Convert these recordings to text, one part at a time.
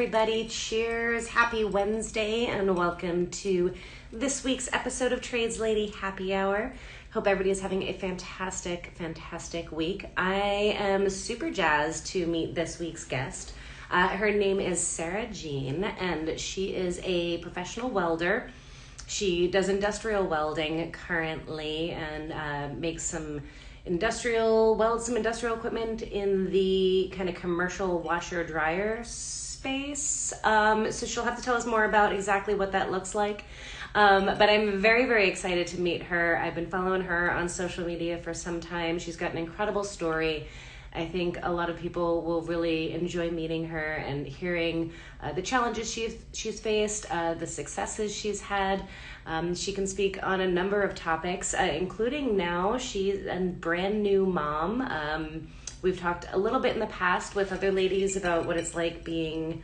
everybody. Cheers. Happy Wednesday and welcome to this week's episode of Trades Lady Happy Hour. Hope everybody is having a fantastic week. I am super jazzed to meet this week's guest. Her name is Sara Jean, and she is a professional welder. She does industrial welding currently and makes some industrial equipment in the kind of commercial washer dryer space. So she'll have to tell us more about exactly what that looks like. But I'm very excited to meet her. I've been following her on social media for some time. She's got an incredible story. I think a lot of people will really enjoy meeting her and hearing the challenges she's faced, the successes she's had. She can speak on a number of topics, including now she's a brand new mom. We've talked a little bit in the past with other ladies about what it's like being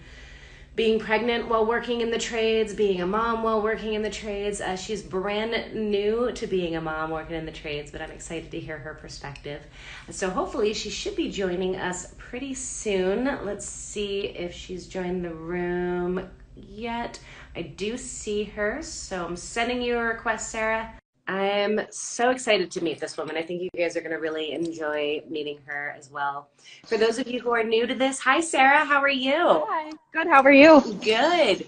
pregnant while working in the trades, being a mom while working in the trades. She's brand new to being a mom working in the trades, but I'm excited to hear her perspective. So hopefully she should be joining us pretty soon. Let's see if she's joined the room yet. I do see her, so I'm sending you a request, Sara. I'm so excited to meet this woman. I think you guys are going to really enjoy meeting her as well. For those of you who are new to this, hi, Sara. How are you? Hi. Good. How are you? Good.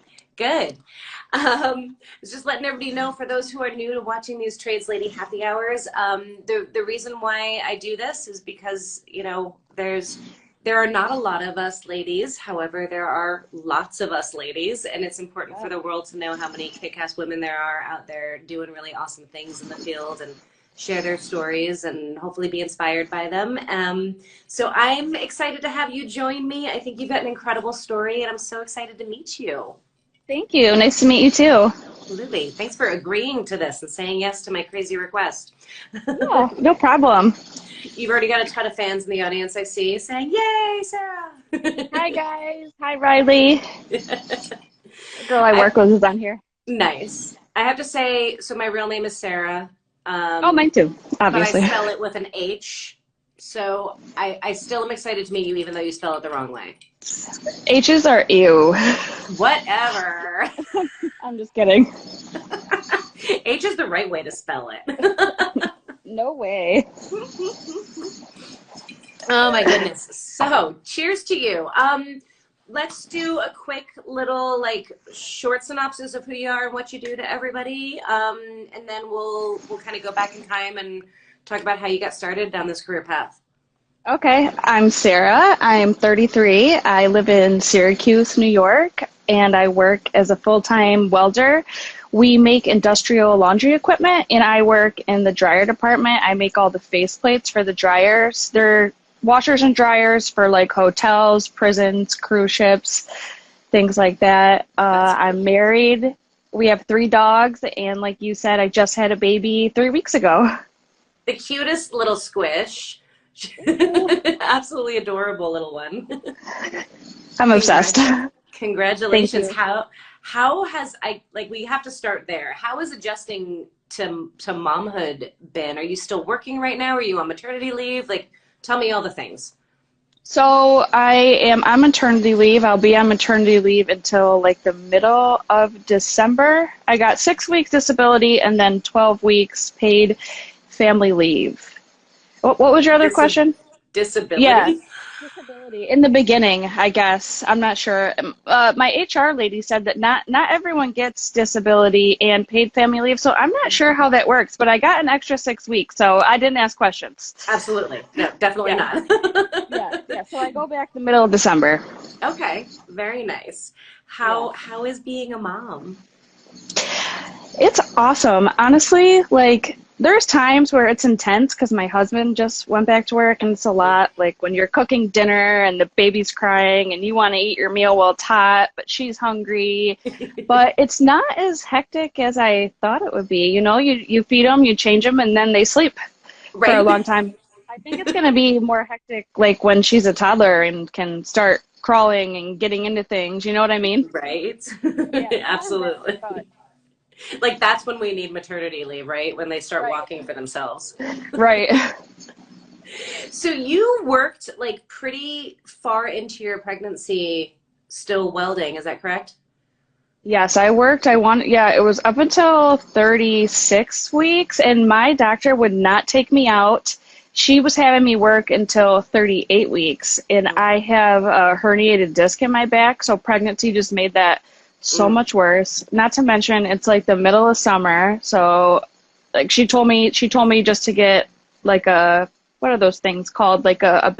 Just letting everybody know, for those who are new to watching these Trades Lady Happy Hours, the reason why I do this is because, there are not a lot of us ladies. However, there are lots of us ladies, and it's important for the world to know how many kick-ass women there are out there doing really awesome things in the field and share their stories and hopefully be inspired by them. So I'm excited to have you join me. I think you've got an incredible story, and I'm so excited to meet you. Thank you. Nice to meet you too. Absolutely. Thanks for agreeing to this and saying yes to my crazy request. Yeah, no problem. You've already got a ton of fans in the audience, I see, saying, yay, Sara. Hi, guys. Hi, Riley. The girl I work with is on here. Nice. I have to say, so my real name is Sara. Mine too, obviously. But I spell it with an H. So I still am excited to meet you, even though you spell it the wrong way. H's are ew. Whatever. I'm just kidding. H is the right way to spell it. No way. Oh my goodness. So cheers to you. Let's do a quick little short synopsis of who you are and what you do to everybody. And then we'll kind of go back in time and talk about how you got started down this career path. Okay, I'm Sara. I'm 33. I live in Syracuse, New York, and I work as a full-time welder. We make industrial laundry equipment, and I work in the dryer department. I make all the faceplates for the dryers. They're washers and dryers for hotels, prisons, cruise ships, things like that. I'm married. We have 3 dogs, and like you said, I just had a baby 3 weeks ago. The cutest little squish. Absolutely adorable little one. I'm obsessed. Congratulations. How has we have to start there. How has adjusting to momhood been? Are you still working right now? Are you on maternity leave? Tell me all the things. So I am on maternity leave. I'll be on maternity leave until the middle of December. I got 6 weeks disability and then 12 weeks paid family leave. What was your other question? Disability? Yeah, disability. In the beginning, I guess. I'm not sure. My HR lady said that not everyone gets disability and paid family leave, so I'm not sure how that works, but I got an extra 6 weeks, so I didn't ask questions. Absolutely. No, definitely not. Yeah, so I go back the middle of December. Okay, very nice. How is being a mom? It's awesome. Honestly, there's times where it's intense because my husband just went back to work and it's a lot. When you're cooking dinner and the baby's crying and you want to eat your meal while it's hot, but she's hungry. But it's not as hectic as I thought it would be. You feed them, you change them, and then they sleep for a long time. I think it's going to be more hectic when she's a toddler and can start crawling and getting into things. You know what I mean? Right. Yeah, Absolutely. That's when we need maternity leave, right? When they start walking for themselves. Right. So you worked pretty far into your pregnancy still welding. Is that correct? Yes, yeah, it was up until 36 weeks, and my doctor would not take me out. She was having me work until 38 weeks, and I have a herniated disc in my back, so pregnancy just made that so much worse. Not to mention, it's like the middle of summer, so like she told me just to get like what are those things called? Like a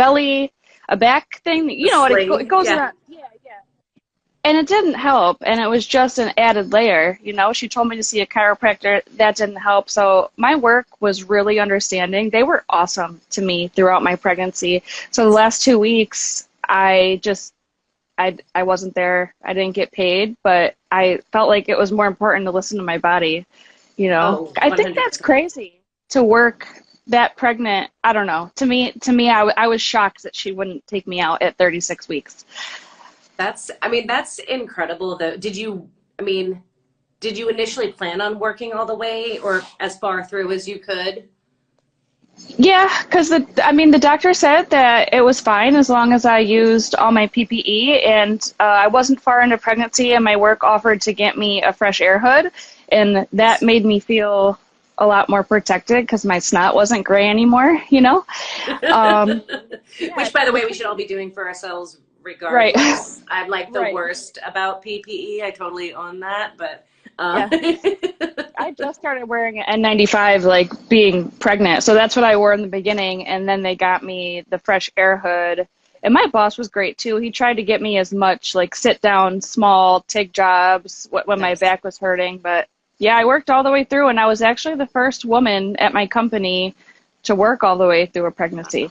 back thing, you know what it goes Yeah. around. And it didn't help, and it was just an added layer. She told me to see a chiropractor. That didn't help. So my work was really understanding. They were awesome to me throughout my pregnancy. So the last 2 weeks, I wasn't there. I didn't get paid, but I felt like it was more important to listen to my body. Oh, I think that's 100%. crazy to work that pregnant. I don't know. To me, I was shocked that she wouldn't take me out at 36 weeks. That's incredible though. Did you initially plan on working all the way or as far through as you could? Yeah, because the doctor said that it was fine as long as I used all my PPE, and I wasn't far into pregnancy, and my work offered to get me a fresh air hood, and that made me feel a lot more protected because my snot wasn't gray anymore, Which, by the way, we should all be doing for ourselves Right. regardless. I'm like the Right. worst about PPE. I totally own that, but Yeah. I just started wearing an N95 like being pregnant. So that's what I wore in the beginning. And then they got me the fresh air hood. And my boss was great too. He tried to get me as much like sit down, small TIG jobs when my Nice. back was hurting. But yeah, I worked all the way through, and I was actually the first woman at my company to work all the way through a pregnancy.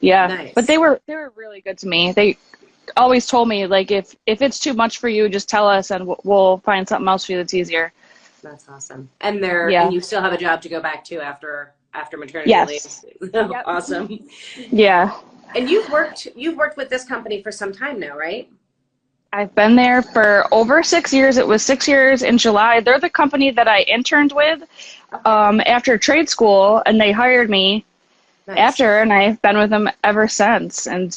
Yeah. But Nice. they were really good to me. They always told me like if it's too much for you, just tell us and we'll find something else for you that's easier. That's awesome. And Yeah. you still have a job to go back to after maternity Yes. leave. Yep. Awesome. Yeah. And you've worked with this company for some time now, right? I've been there for over 6 years. It was 6 years in July. They're the company that I interned with after trade school, and they hired me Nice. after, and I've been with them ever since. And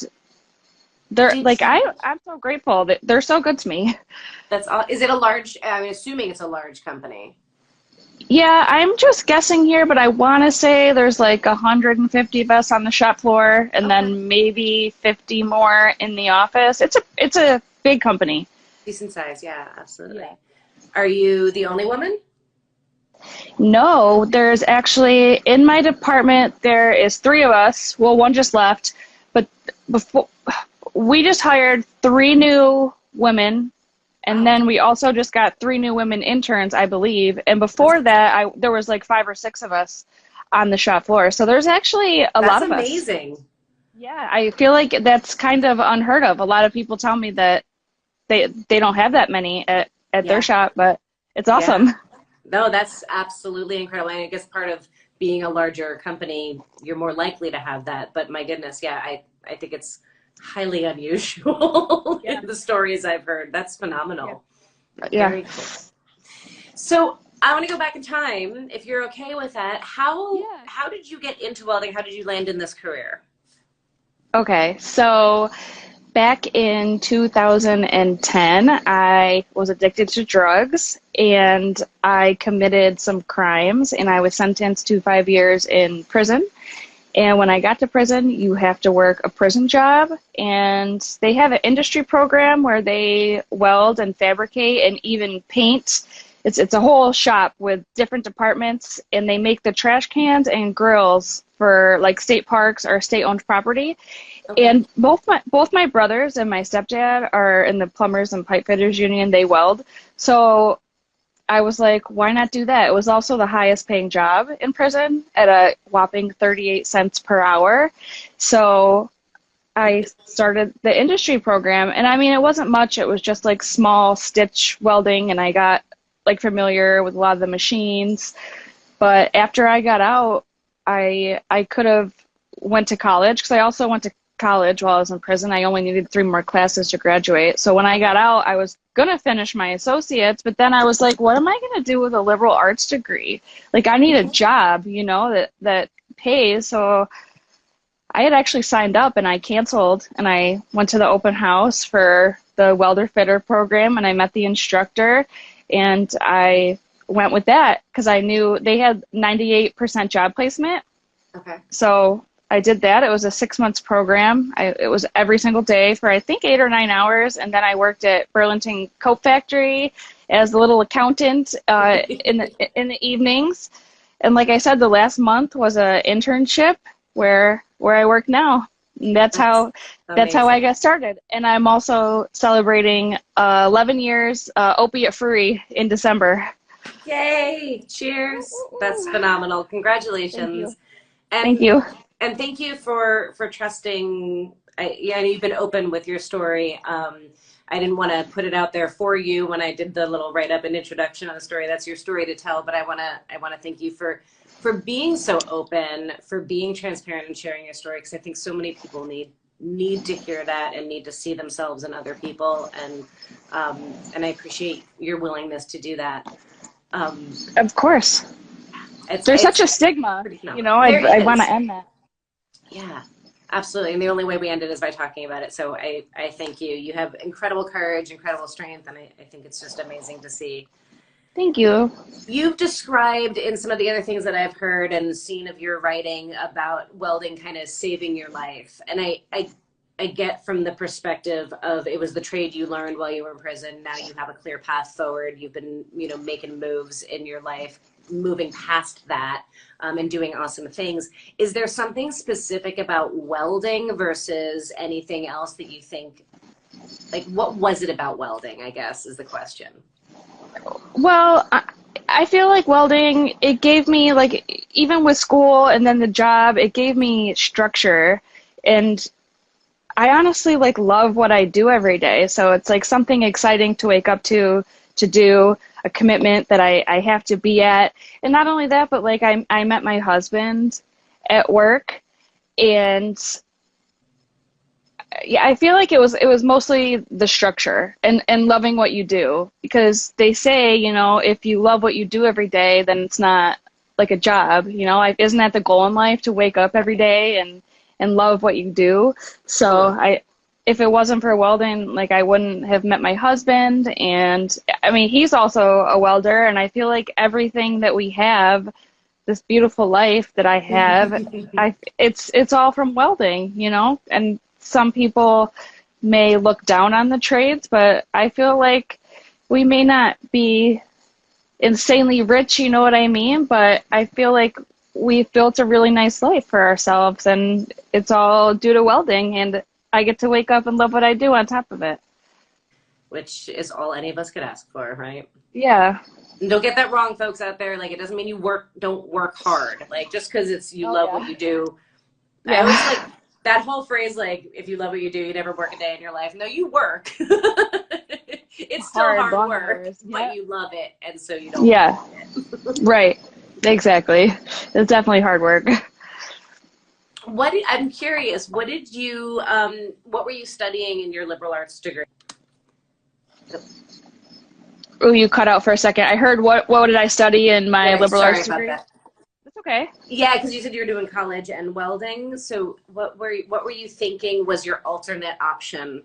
they're Did like, you, I'm so grateful that they're so good to me. that's all. Is it a large? I'm assuming it's a large company. Yeah, I'm just guessing here, but I want to say there's like 150 of us on the shop floor, and Okay. then maybe 50 more in the office. It's a big company. Decent size. Yeah, absolutely. Yeah. Are you the only woman? No, there's actually in my department there is three of us. Well, one just left, but before we just hired three new women, and then we also just got three new women interns, I believe. And before that, there was like 5 or 6 of us on the shop floor. So there's actually a lot That's of us. amazing. Yeah, I feel like that's kind of unheard of. A lot of people tell me that they don't have that many at Yeah. their shop, but it's awesome. Yeah. No, that's absolutely incredible. And I guess part of being a larger company, you're more likely to have that. But my goodness, yeah, I think it's highly unusual Yeah. in the stories I've heard. That's phenomenal. Yeah. Very cool. So I want to go back in time, if you're okay with that. How did you get into welding? How did you land in this career? Okay, so back in 2010, I was addicted to drugs and I committed some crimes, and I was sentenced to 5 years in prison. And when I got to prison, you have to work a prison job, and they have an industry program where they weld and fabricate and even paint. It's a whole shop with different departments, and they make the trash cans and grills for like state parks or state-owned property. Okay. And both my brothers and my stepdad are in the plumbers and pipe fitters union. They weld. So I was like, why not do that? It was also the highest paying job in prison at a whopping 38 cents per hour. So I started the industry program, and I mean, it wasn't much. It was just like small stitch welding, and I got like familiar with a lot of the machines. But after I got out, I could have went to college, because I also went to college while I was in prison. I only needed 3 more classes to graduate. So when I got out, I was going to finish my associates, but then I was like, what am I going to do with a liberal arts degree? Like, I need a job, that pays. So I had actually signed up, and I canceled, and I went to the open house for the welder fitter program, and I met the instructor, and I went with that because I knew they had 98% job placement. Okay. So I did that. It was a 6 months program. It was every single day for I think 8 or 9 hours, and then I worked at Burlington Coat Factory as a little accountant in the evenings. And like I said, the last month was an internship where I work now. And that's how I got started. And I'm also celebrating 11 years opiate free in December. Yay! Cheers! That's phenomenal. Congratulations. Thank you. And thank you for trusting. Yeah, you've been open with your story. I didn't want to put it out there for you when I did the little write-up and introduction on the story. That's your story to tell, but I want to thank you for being so open, for being transparent and sharing your story, because I think so many people need to hear that and need to see themselves in other people, and I appreciate your willingness to do that. Of course. There's such a stigma, you know, I want to end that. Yeah, absolutely. And the only way we end it is by talking about it. So I thank you. You have incredible courage, incredible strength, and I think it's just amazing to see. Thank you. You've described in some of the other things that I've heard and seen of your writing about welding kind of saving your life. And I get from the perspective of it was the trade you learned while you were in prison. Now you have a clear path forward. You've been, making moves in your life, moving past that, and doing awesome things. Is there something specific about welding versus anything else that you think, like, what was it about welding, I guess, is the question. Well, I feel like welding, it gave me, like, even with school and then the job, it gave me structure. And I honestly, like, love what I do every day. So it's like something exciting to wake up to do, a commitment that I have to be at. And not only that, but like I met my husband at work, and yeah, I feel like it was mostly the structure and loving what you do, because they say, if you love what you do every day, then it's not like a job, isn't that the goal in life, to wake up every day and love what you do? So if it wasn't for welding, like, I wouldn't have met my husband. And I mean, he's also a welder, and I feel like everything that we have, this beautiful life that I have, it's all from welding, and some people may look down on the trades, but I feel like we may not be insanely rich, you know what I mean? But I feel like we've built a really nice life for ourselves, and it's all due to welding, and I get to wake up and love what I do on top of it. Which is all any of us could ask for, right? Yeah. And don't get that wrong, folks out there. Like, it doesn't mean you don't work hard. Like, just because you love what you do. Yeah. I always like that whole phrase, like, if you love what you do, you never work a day in your life. No, you work. It's still hard work, but you love it, and so you don't work it. Right. Exactly. It's definitely hard work. I'm curious, what were you studying in your liberal arts degree? Oh, you cut out for a second. I heard what did I study in my liberal arts degree? About that. That's okay. Yeah, because you said you were doing college and welding. So what were you thinking was your alternate option?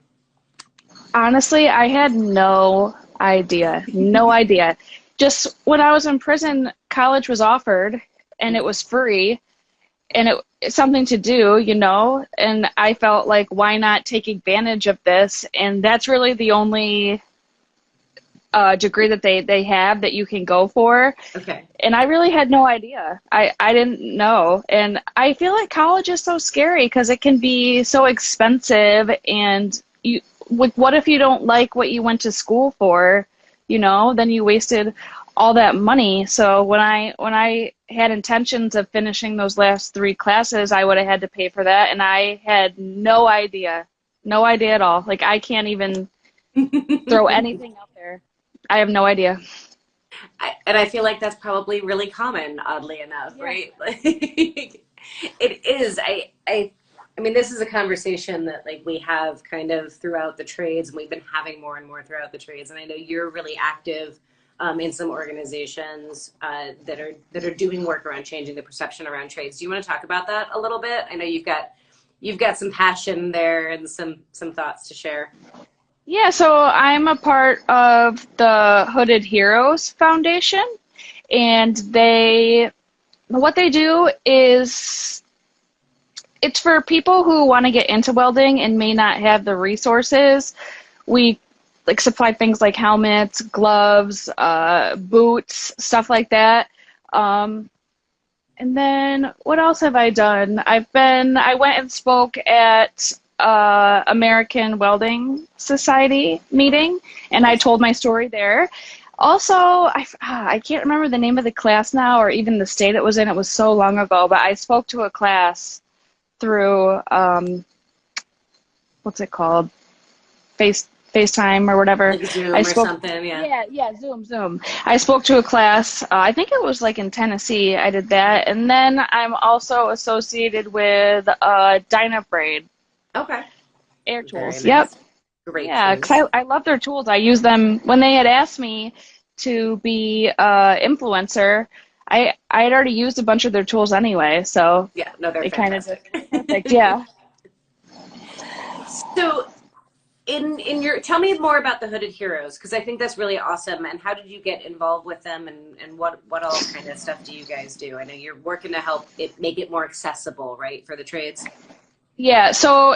Honestly, I had no idea. No idea. Just when I was in prison, college was offered, and it was free, and it's something to do, and I felt like, why not take advantage of this? And that's really the only degree that they have that you can go for. Okay. And I really had no idea. I didn't know. And I feel like college is so scary because it can be so expensive, and what if you don't like what you went to school for? Then you wasted all that money. So when I had intentions of finishing those last 3 classes, I would have had to pay for that, and I had no idea at all. Like, I can't even throw anything out there. I have no idea. And I feel like that's probably really common, oddly enough, right? Like, it is. I mean, this is a conversation that, like, we have kind of throughout the trades, and we've been having more and more throughout the trades. And I know you're really active in some organizations that are doing work around changing the perception around trades. Do you want to talk about that a little bit? I know you've got some passion there and some thoughts to share. Yeah, so I'm a part of the Hooded Heroes Foundation, and what they do is it's for people who want to get into welding and may not have the resources. We like supply things like helmets, gloves, boots, stuff like that. Um, and then what else have I done? I went and spoke at American Welding Society meeting, and I Nice. told my story there. Also, I can't remember the name of the class now or even the state it was in. It was so long ago, but I spoke to a class through what's it called? FaceTime or whatever. Like I Zoom or spoke. something, yeah. Yeah, Zoom. I spoke to a class. I think it was like in Tennessee. I did that, and then I'm also associated with Dynabraid Okay. Air Very Tools. Yep. nice. Great Yeah, tools. because I love their tools. I use them when they had asked me to be influencer. I had already used a bunch of their tools anyway, so Yeah, no, they're it kind of just fantastic. perfect. Yeah. So in your tell me more about the Hooded Heroes because I think that's really awesome. And how did you get involved with them and what all kind of stuff do you guys do? I know you're working to help it make it more accessible, right, for the trades. Yeah, so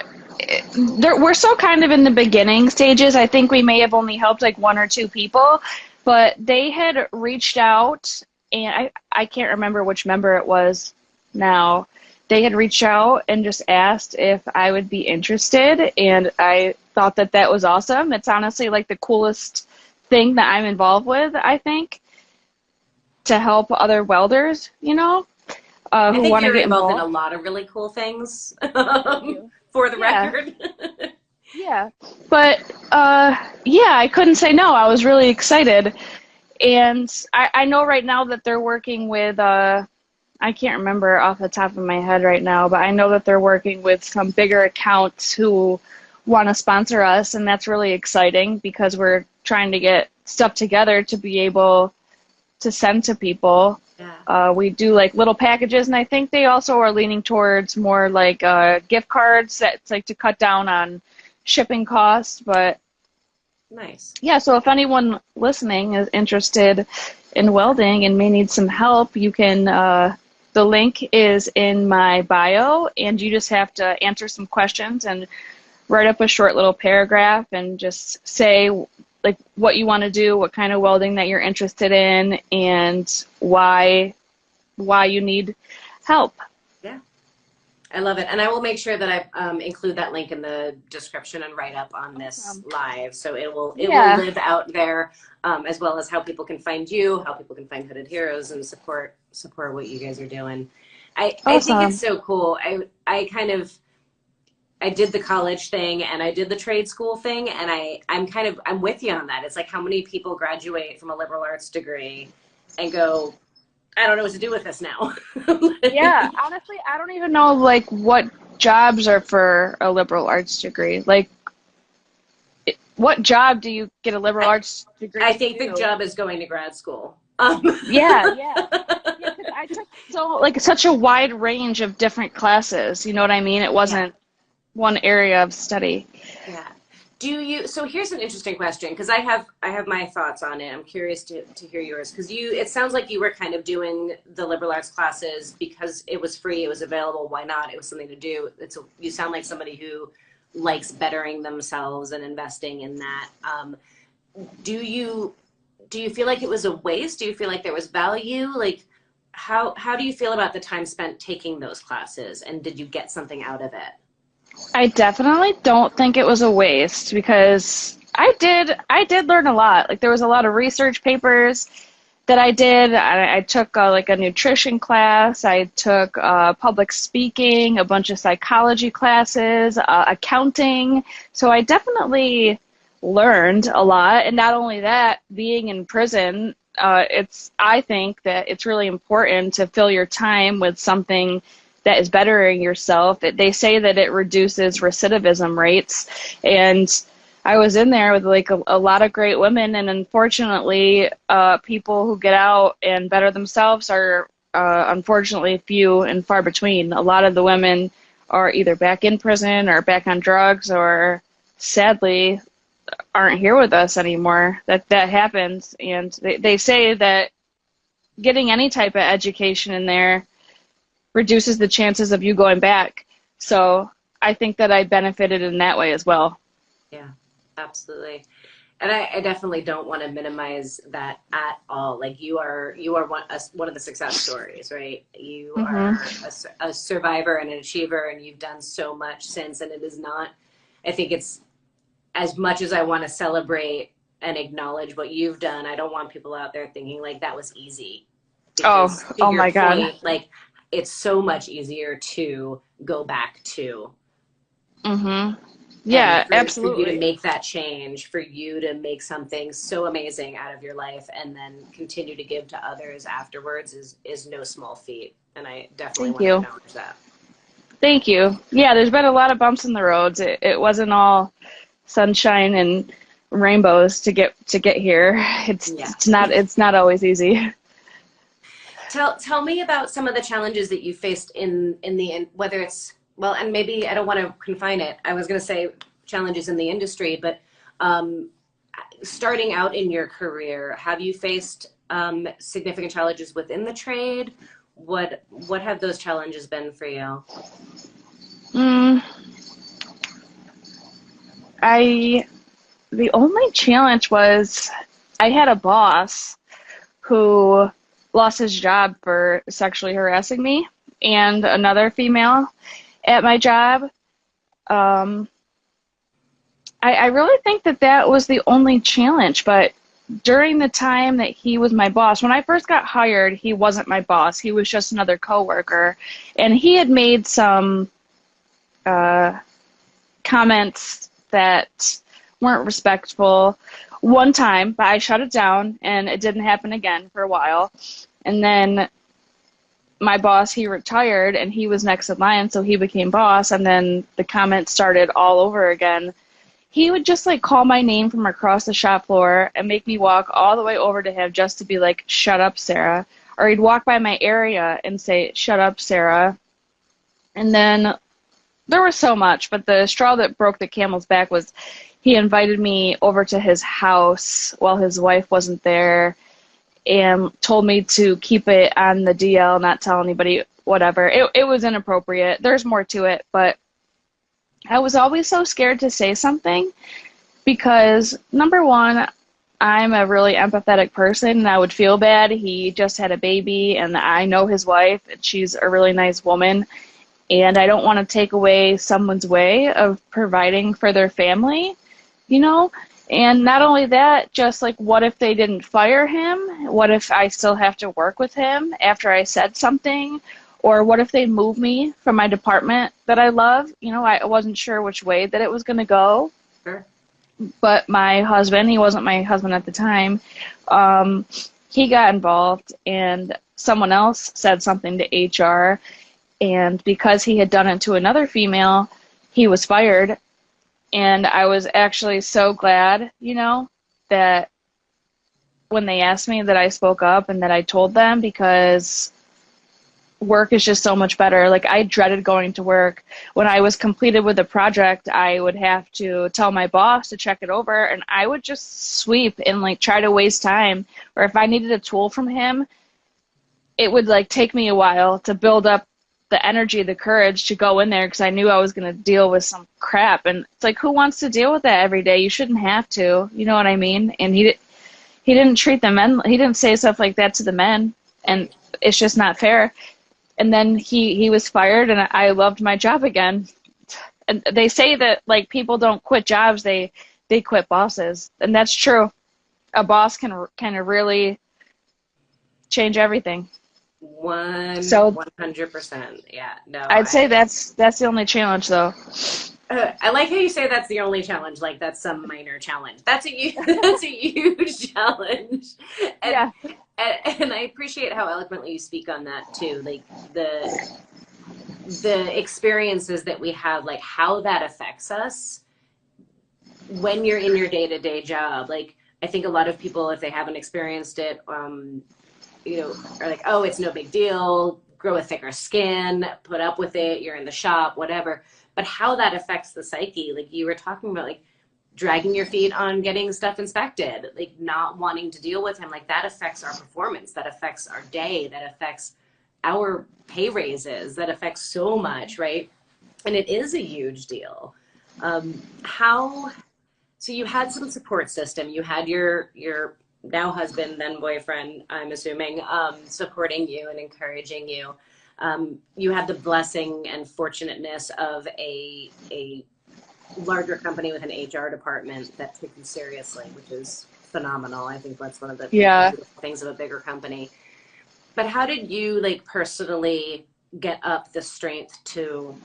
we're still kind of in the beginning stages. I think we may have only helped like one or two people, but they had reached out, and I can't remember which member it was now. They had reached out and just asked if I would be interested, and I thought that that was awesome. It's honestly like the coolest thing that I'm involved with, I think, to help other welders, I who think want to you're get involved in a involved. lot of really cool things Thank you. for the Yeah. record. Yeah, but yeah, I couldn't say no. I was really excited, and I know right now that they're working with I can't remember off the top of my head right now, but I know that they're working with some bigger accounts who want to sponsor us, and that's really exciting because we're trying to get stuff together to be able to send to people. Yeah. We do like little packages, and I think they also are leaning towards more like gift cards that's like to cut down on shipping costs. But Nice. yeah, so if anyone listening is interested in welding and may need some help, you can. The link is in my bio, and you just have to answer some questions and write up a short little paragraph and just say like what you want to do, what kind of welding that you're interested in, and why you need help. Yeah. I love it. And I will make sure that I include that link in the description and write up on this live. So it will Yeah, live out there, as well as how people can find you, how people can find Hooded Heroes and support what you guys are doing. I think it's awesome. so cool. I did the college thing and I did the trade school thing and I'm with you on that. It's like how many people graduate from a liberal arts degree and go, I don't know what to do with this now. Yeah, honestly, I don't even know like what jobs are for a liberal arts degree. Like, what job do you get a liberal I, arts degree I to think the do? job is going to grad school. Yeah. Yeah, because I took such a wide range of different classes. You know what I mean? It Yeah. wasn't one area of study. Yeah. So here's an interesting question because I have my thoughts on it. I'm curious to hear yours because it sounds like you were kind of doing the liberal arts classes because it was free, it was available, why not? It was something to do. You sound like somebody who likes bettering themselves and investing in that. Do you feel like it was a waste? Do you feel like there was value? Like how do you feel about the time spent taking those classes and did you get something out of it? I definitely don't think it was a waste because I did learn a lot. Like there was a lot of research papers that I did. I took like a nutrition class. I took public speaking, a bunch of psychology classes, accounting. So I definitely learned a lot. And not only that, being in prison, I think that it's really important to fill your time with something that is bettering yourself. They say that it reduces recidivism rates. And I was in there with like a lot of great women, and unfortunately, people who get out and better themselves are unfortunately few and far between. A lot of the women are either back in prison or back on drugs, or sadly, aren't here with us anymore. That happens. And they say that getting any type of education in there reduces the chances of you going back. So I think that I benefited in that way as well. Yeah, absolutely. And I definitely don't want to minimize that at all. Like you are one of the success stories, right? You Hmm. are a survivor and an achiever, and you've done so much since. And it is not. I think it's as much as I want to celebrate and acknowledge what you've done. I don't want people out there thinking like that was easy, Oh, because to oh your my God. point, like it's so much easier to go back to. Hmm. And Yeah, for you to absolutely. make that change, for you to make something so amazing out of your life and then continue to give to others afterwards is no small feat. And I definitely Thank want to you. acknowledge that. Thank you. Yeah, there's been a lot of bumps in the roads. It wasn't all sunshine and rainbows to get here. It's Yeah. it's not it's not always easy. Tell me about some of the challenges that you faced in the whether it's well, and maybe I don't want to confine it. I was going to say challenges in the industry, but um, starting out in your career, have you faced significant challenges within the trade? What have those challenges been for you? Mm, I the only challenge was I had a boss who lost his job for sexually harassing me and another female at my job. Um, I really think that that was the only challenge, but during the time that he was my boss, when I first got hired, he wasn't my boss. He was just another coworker, and he had made some uh, comments that weren't respectful one time, but I shut it down, and it didn't happen again for a while. And then my boss, he retired, and he was next in line, so he became boss, and then the comments started all over again. He would just like call my name from across the shop floor and make me walk all the way over to him just to be like, "Shut up, Sarah." Or he'd walk by my area and say, "Shut up, Sarah." And then there was so much, but the straw that broke the camel's back was he invited me over to his house while his wife wasn't there and told me to keep it on the DL, not tell anybody, whatever. It was inappropriate. There's more to it, but I was always so scared to say something because number one, I'm a really empathetic person and I would feel bad. He just had a baby and I know his wife and she's a really nice woman and I don't want to take away someone's way of providing for their family, you know? And not only that, just like what if they didn't fire him? What if I still have to work with him after I said something? Or what if they move me from my department that I love? You know, I wasn't sure which way that it was going to go. Sure. But my husband, he wasn't my husband at the time, um, he got involved and someone else said something to HR. And because he had done it to another female, he was fired. And I was actually so glad, you know, that when they asked me that I spoke up and that I told them because work is just so much better. Like I dreaded going to work. When I was completed with a project, I would have to tell my boss to check it over and I would just sweep and like try to waste time. Or if I needed a tool from him, it would like take me a while to build up the energy, the courage to go in there because I knew I was going to deal with some crap. And it's like, who wants to deal with that every day? You shouldn't have to. You know what I mean? And he didn't treat the men. He didn't say stuff like that to the men, and Right. it's just not fair. And then he was fired, and I loved my job again. And they say that like people don't quit jobs; they quit bosses, and that's true. A boss can really change everything. So 100%. Yeah. No, I'd say that's the only challenge, though. I like how you say that's the only challenge. Like that's some minor challenge. That's a huge challenge, and, Yeah. and I appreciate how eloquently you speak on that too. Like the experiences that we have, like how that affects us when you're in your day to day job. Like I think a lot of people, if they haven't experienced it, are like, oh, it's no big deal. Grow a thicker skin, put up with it. You're in the shop, whatever. But how that affects the psyche, like you were talking about, like dragging your feet on getting stuff inspected, like not wanting to deal with him, like that affects our performance, that affects our day, that affects our pay raises, that affects so much, right? And it is a huge deal. How, so you had some support system, you had your now husband, then boyfriend, I'm assuming, supporting you and encouraging you. You had the blessing and fortunateness of a larger company with an HR department that took you seriously, which is phenomenal. I think that's one of the things of a bigger company. But how did you like personally get up the strength to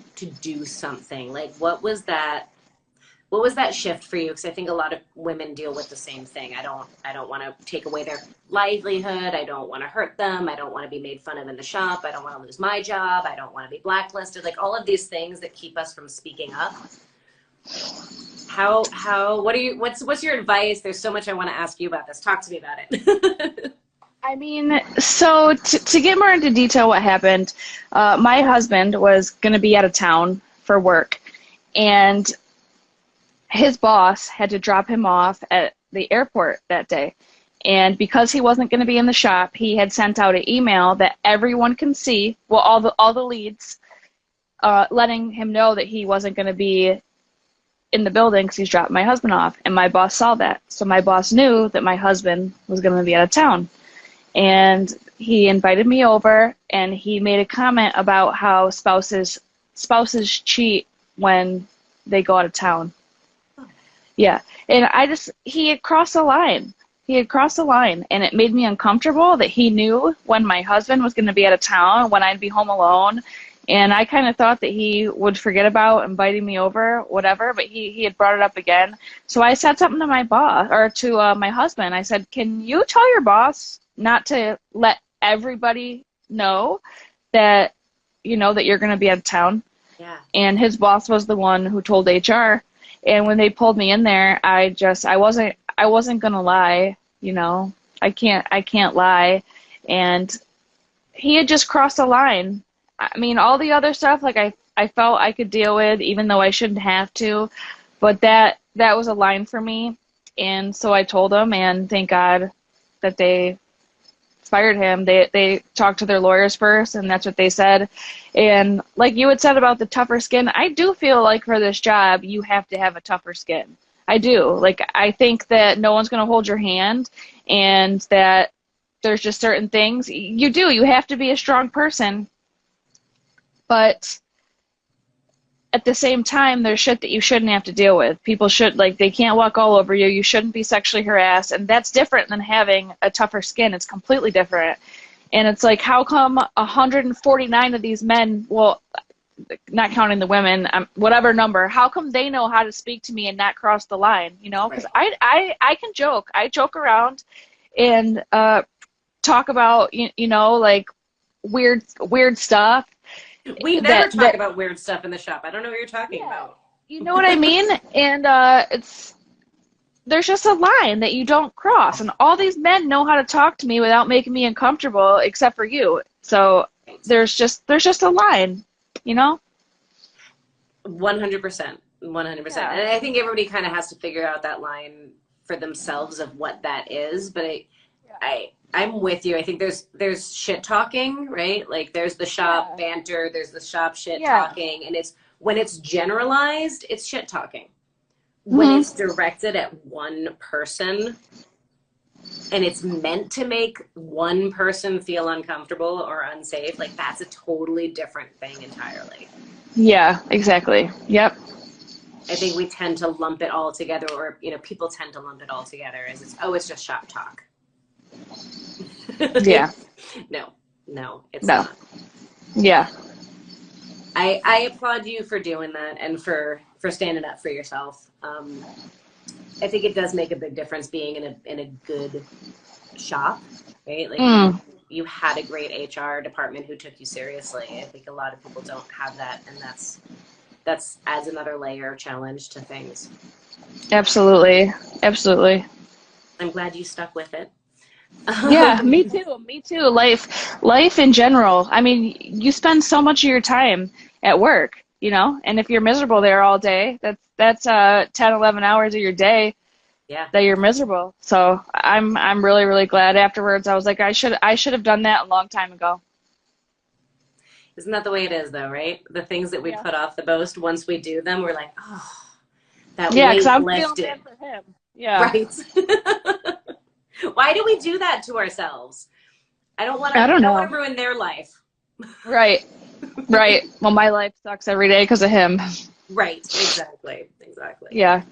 do something? Like what was that shift for you? Because I think a lot of women deal with the same thing. I don't want to take away their livelihood. I don't want to hurt them. I don't want to be made fun of in the shop. I don't want to lose my job. I don't want to be blacklisted. Like all of these things that keep us from speaking up. What's your advice? There's so much I want to ask you about this. Talk to me about it. I mean, so to get more into detail what happened, my husband was going to be out of town for work, and his boss had to drop him off at the airport that day. And because he wasn't going to be in the shop, he had sent out an email that everyone can see, well, all the leads, letting him know that he wasn't going to be in the building because he's dropped my husband off. And my boss saw that. So my boss knew that my husband was going to be out of town. And he invited me over, and he made a comment about how spouses cheat when they go out of town. Yeah. And he had crossed the line. And it made me uncomfortable that he knew when my husband was going to be out of town, when I'd be home alone. And I kind of thought that he would forget about inviting me over, whatever, but he had brought it up again. So I said something to my boss, or to my husband. I said, can you tell your boss not to let everybody know that, that you're going to be out of town? Yeah. And his boss was the one who told HR. And when they pulled me in there, I wasn't going to lie, I can't lie. And he had just crossed a line. I mean, all the other stuff, like I felt I could deal with, even though I shouldn't have to, but that was a line for me. And so I told them, and thank God that they fired him. They talked to their lawyers first, and that's what they said. And like you had said about the tougher skin, I do feel like for this job, you have to have a tougher skin. I do. Like, I think that no one's going to hold your hand, and that there's just certain things you have to be a strong person. But at the same time, there's shit that you shouldn't have to deal with. People they can't walk all over you. You shouldn't be sexually harassed. And that's different than having a tougher skin. It's completely different. And it's like, how come 149 of these men, well, not counting the women, whatever number, how come they know how to speak to me and not cross the line? Because I can joke. I joke around and talk about, like weird stuff. We never talk about weird stuff in the shop. I don't know what you're talking about. You know what I mean? And there's just a line that you don't cross. And all these men know how to talk to me without making me uncomfortable, except for you. So there's just a line, 100%. 100%. Yeah. And I think everybody kind of has to figure out that line for themselves of what that is. But I'm with you. I think there's shit talking, right? Like there's the shop banter, there's the shop shit talking, and when it's generalized, it's shit talking. When it's directed at one person and it's meant to make one person feel uncomfortable or unsafe, like that's a totally different thing entirely. Yeah, exactly. Yep. I think we tend to lump it all together, or people tend to lump it all together as it's just shop talk. Yeah. No, it's not. Yeah. I applaud you for doing that and for standing up for yourself. I think it does make a big difference being in a good shop, right? Like you had a great HR department who took you seriously. I think a lot of people don't have that, and that's adds another layer of challenge to things. Absolutely. I'm glad you stuck with it. Yeah, me too. Life in general. I mean, you spend so much of your time at work, you know, and if you're miserable there all day, that's 10, 11 hours of your day Yeah. that you're miserable. So I'm really, really glad afterwards. I was like, I should have done that a long time ago. Isn't that the way it is, though, right? The things that we Yeah. put off the most, once we do them, we're like, oh, that Yeah, because weight I'm feeling lifted. bad for him. Yeah. Right. Why do we do that to ourselves? I I don't don't want know. to ruin their life. Right. Right. Well, my life sucks every day because of him. Right. Exactly. Exactly. Yeah.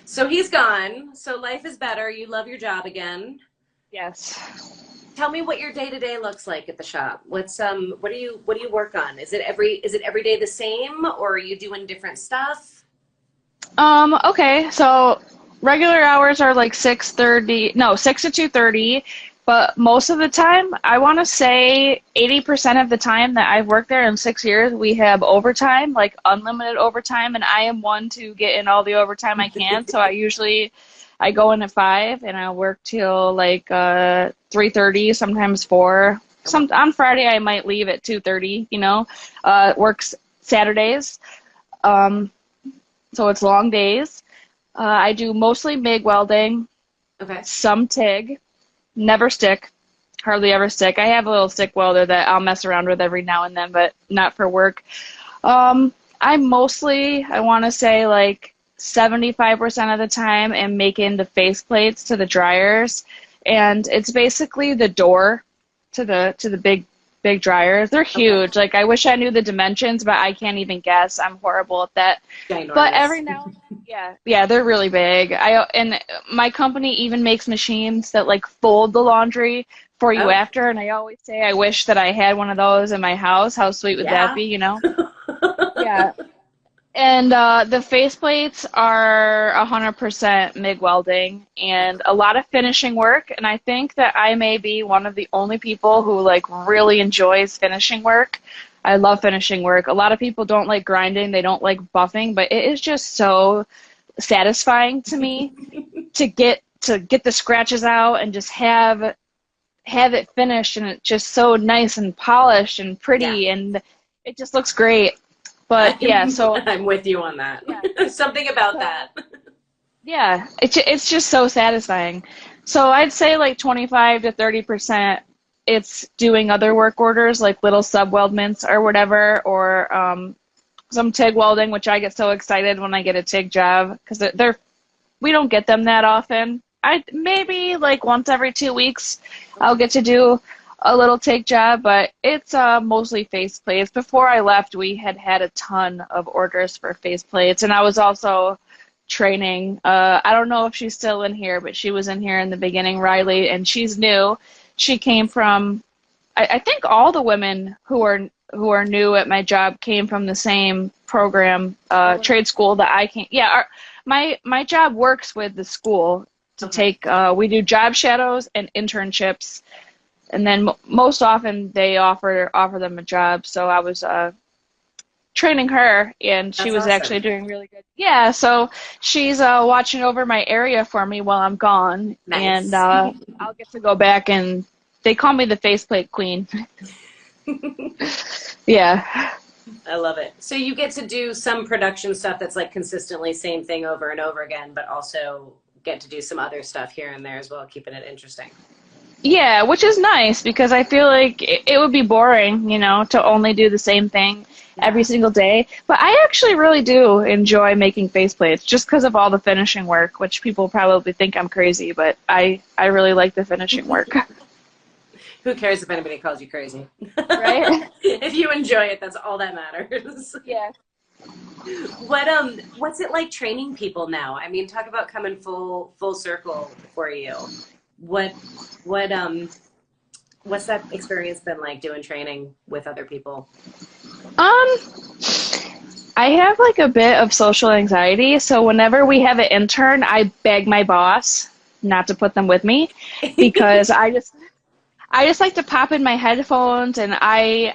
So he's gone. So life is better. You love your job again. Yes. Tell me what your day to day looks like at the shop. What do you work on? Is it every day the same, or are you doing different stuff? Okay, so regular hours are like 6:30, no, 6 to 2:30, but most of the time, I want to say 80% of the time that I've worked there in 6 years, we have overtime, like unlimited overtime, and I am one to get in all the overtime I can. So I go in at 5 and I work till like 3:30, sometimes 4. Oh, wow. On Friday I might leave at 2:30, you know. Works Saturdays. Um, so it's long days. I do mostly MIG welding, Okay. some TIG, never stick, hardly ever stick. I have a little stick welder that I'll mess around with every now and then, but not for work. I want to say like 75% of the time am making the faceplates to the dryers, and it's basically the door to the big dryers. They're Okay. huge. Like I wish I knew the dimensions, but I can't even guess. I'm horrible at that. But Ginormous. every now and then, yeah, they're really big. And my company even makes machines that like fold the laundry for you Oh, after, and I always say I wish that I had one of those in my house. How sweet would that yeah. be, you know? Yeah. And the faceplates are 100% MIG welding and a lot of finishing work. And I think that I may be one of the only people who like really enjoys finishing work. I love finishing work. A lot of people don't like grinding, they don't like buffing, but it is just so satisfying to me to get the scratches out and just have it finished, and it's just so nice and polished and Yeah. pretty, and it just looks great. But yeah, so I'm with you on that. yeah. Something about So that. yeah, it's just so satisfying. So I'd say like 25 to 30% it's doing other work orders like little sub weldments or whatever, or some TIG welding, which I get so excited when I get a TIG job because we don't get them that often. I maybe like once every 2 weeks I'll get to do a little TIG job, but it's mostly face plates. Before I left, we had a ton of orders for face plates, and I was also training. I don't know if she's still in here, but she was in here in the beginning, Riley, and she's new. She came from, I think all the women who are new at my job came from the same program, Oh, wow. trade school that I came. Yeah, my job works with the school to Okay. take. We do job shadows and internships, and then most often they offer them a job. So I was training her, and she That's was actually awesome. doing really good. Yeah, so she's watching over my area for me while I'm gone, and Nice. I'll get to go back, and they call me the faceplate queen. Yeah. I love it. So you get to do some production stuff that's like consistently same thing over and over again, but also get to do some other stuff here and there as well, keeping it interesting. Yeah, which is nice because I feel like it would be boring, you know, to only do the same thing every Yeah. single day. But I actually really do enjoy making faceplates just because of all the finishing work, which people probably think I'm crazy, but I really like the finishing work. Who cares if anybody calls you crazy? Right? If you enjoy it, that's all that matters. Yeah. What's it like training people now? I mean, talk about coming full circle for you. What what what's that experience been like doing training with other people? Um, I have like a bit of social anxiety, so whenever we have an intern, I beg my boss not to put them with me because I just like to pop in my headphones, and I